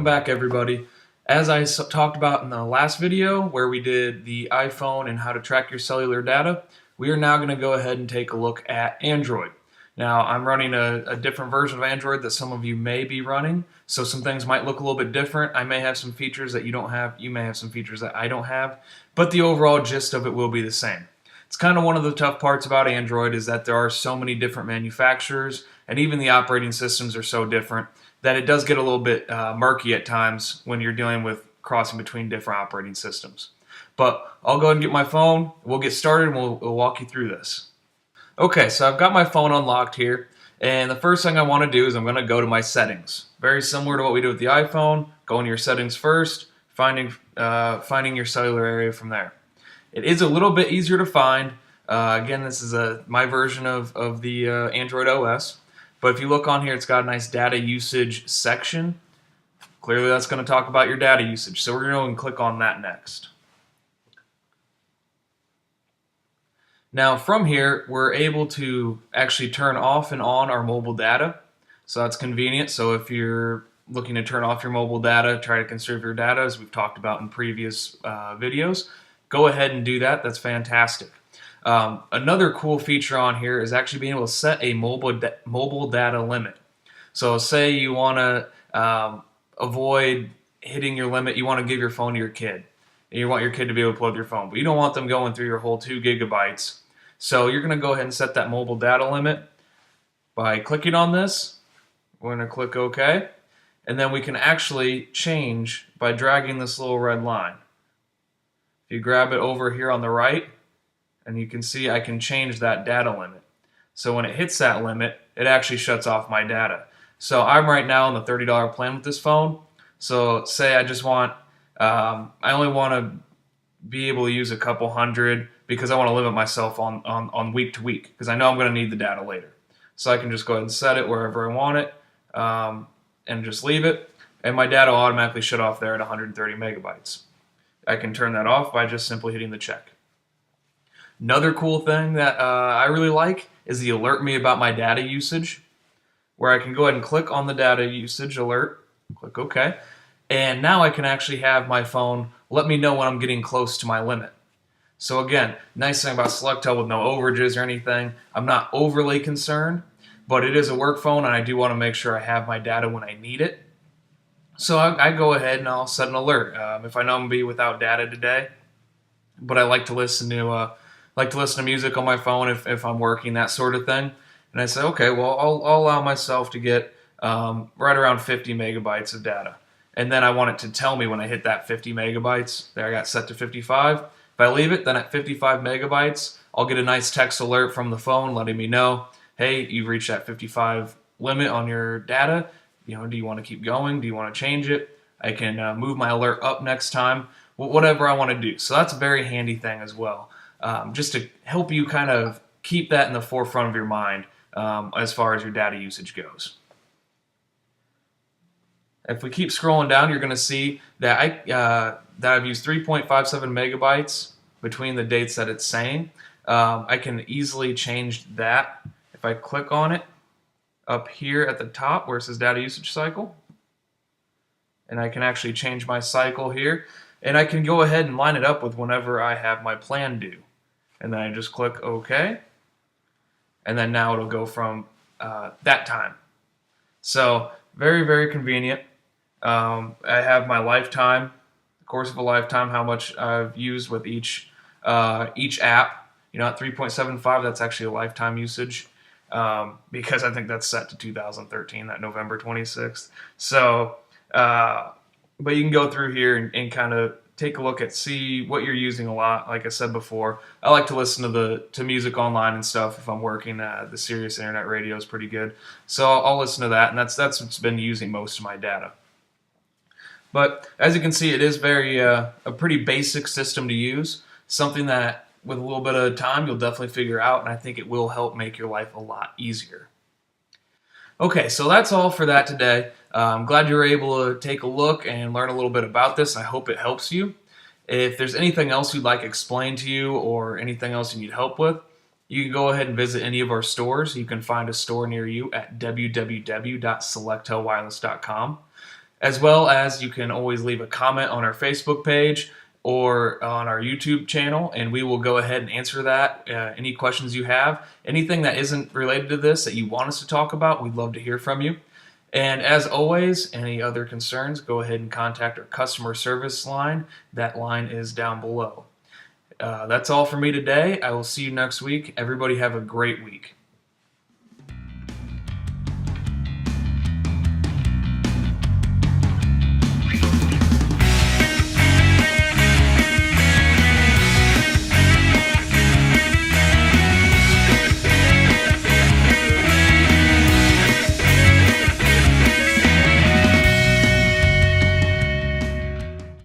back, everybody. As I talked about in the last video where we did the iPhone and how to track your cellular data, we are now going to go ahead and take a look at Android. Now, I'm running a different version of Android that some of you may be running, so some things might look a little bit different. I may have some features that you don't have, you may have some features that I don't have, but the overall gist of it will be the same. It's kind of one of the tough parts about Android is that there are so many different manufacturers, and even the operating systems are so different that it does get a little bit murky at times when you're dealing with crossing between different operating systems. But I'll go ahead and get my phone, we'll get started, and we'll walk you through this. Okay, so I've got my phone unlocked here, and the first thing I want to do is I'm going to go to my settings. Very similar to what we did with the iPhone, go into your settings first, finding your cellular area from there. It is a little bit easier to find. Again, this is my version of the Android OS. But if you look on here, it's got a nice data usage section. Clearly that's going to talk about your data usage. So we're going to go and click on that next. Now from here, we're able to actually turn off and on our mobile data. So that's convenient. So if you're looking to turn off your mobile data, try to conserve your data, as we've talked about in previous videos, go ahead and do that. That's fantastic. Another cool feature on here is actually being able to set a mobile data limit. So say you want to avoid hitting your limit, you want to give your phone to your kid. And you want your kid to be able to plug your phone, but you don't want them going through your whole 2 gigabytes. So you're going to go ahead and set that mobile data limit by clicking on this. We're going to click OK. And then we can actually change by dragging this little red line. If you grab it over here on the right, and you can see I can change that data limit. So when it hits that limit, it actually shuts off my data. So I'm right now on the $30 plan with this phone. So say I just want, I only want to be able to use a couple hundred because I want to limit myself on week to week because I know I'm going to need the data later. So I can just go ahead and set it wherever I want it and just leave it. And my data will automatically shut off there at 130 megabytes. I can turn that off by just simply hitting the check. Another cool thing that I really like is the alert me about my data usage, where I can go ahead and click on the data usage alert, click OK, and now I can actually have my phone let me know when I'm getting close to my limit. So again, nice thing about Selectel with no overages or anything, I'm not overly concerned, but it is a work phone and I do want to make sure I have my data when I need it. So I go ahead and I'll set an alert. If I know I'm going to be without data today, but I like to listen to music on my phone if I'm working, that sort of thing. And I say, okay, well, I'll allow myself to get right around 50 megabytes of data. And then I want it to tell me when I hit that 50 megabytes. There, I got set to 55. If I leave it, then at 55 megabytes, I'll get a nice text alert from the phone letting me know, hey, you've reached that 55 limit on your data. Do you want to keep going? Do you want to change it? I can move my alert up next time, whatever I want to do. So that's a very handy thing as well. Just to help you kind of keep that in the forefront of your mind as far as your data usage goes. If we keep scrolling down, you're going to see that I've used 3.57 megabytes between the dates that it's saying. I can easily change that if I click on it up here at the top where it says data usage cycle. And I can actually change my cycle here. And I can go ahead and line it up with whenever I have my plan due. And then I just click OK. And then now it'll go from that time. So very, very convenient. I have my lifetime, the course of a lifetime, how much I've used with each app. At 3.75, that's actually a lifetime usage because I think that's set to 2013, that November 26th. So, but you can go through here and kind of take a look at, see what you're using a lot. Like I said before, I like to listen to music online and stuff if I'm working. The Sirius Internet Radio is pretty good, so I'll listen to that, and that's what's been using most of my data. But as you can see, it is a pretty basic system to use, something that with a little bit of time you'll definitely figure out, and I think it will help make your life a lot easier. Okay, so that's all for that today. I'm glad you were able to take a look and learn a little bit about this. I hope it helps you. If there's anything else you'd like explained to you or anything else you need help with, you can go ahead and visit any of our stores. You can find a store near you at www.selectelwireless.com. As well as you can always leave a comment on our Facebook page or on our YouTube channel, and we will go ahead and answer that. Any questions you have, anything that isn't related to this that you want us to talk about, we'd love to hear from you. And as always, any other concerns, go ahead and contact our customer service line. That line is down below. That's all for me today. I will see you next week. Everybody have a great week.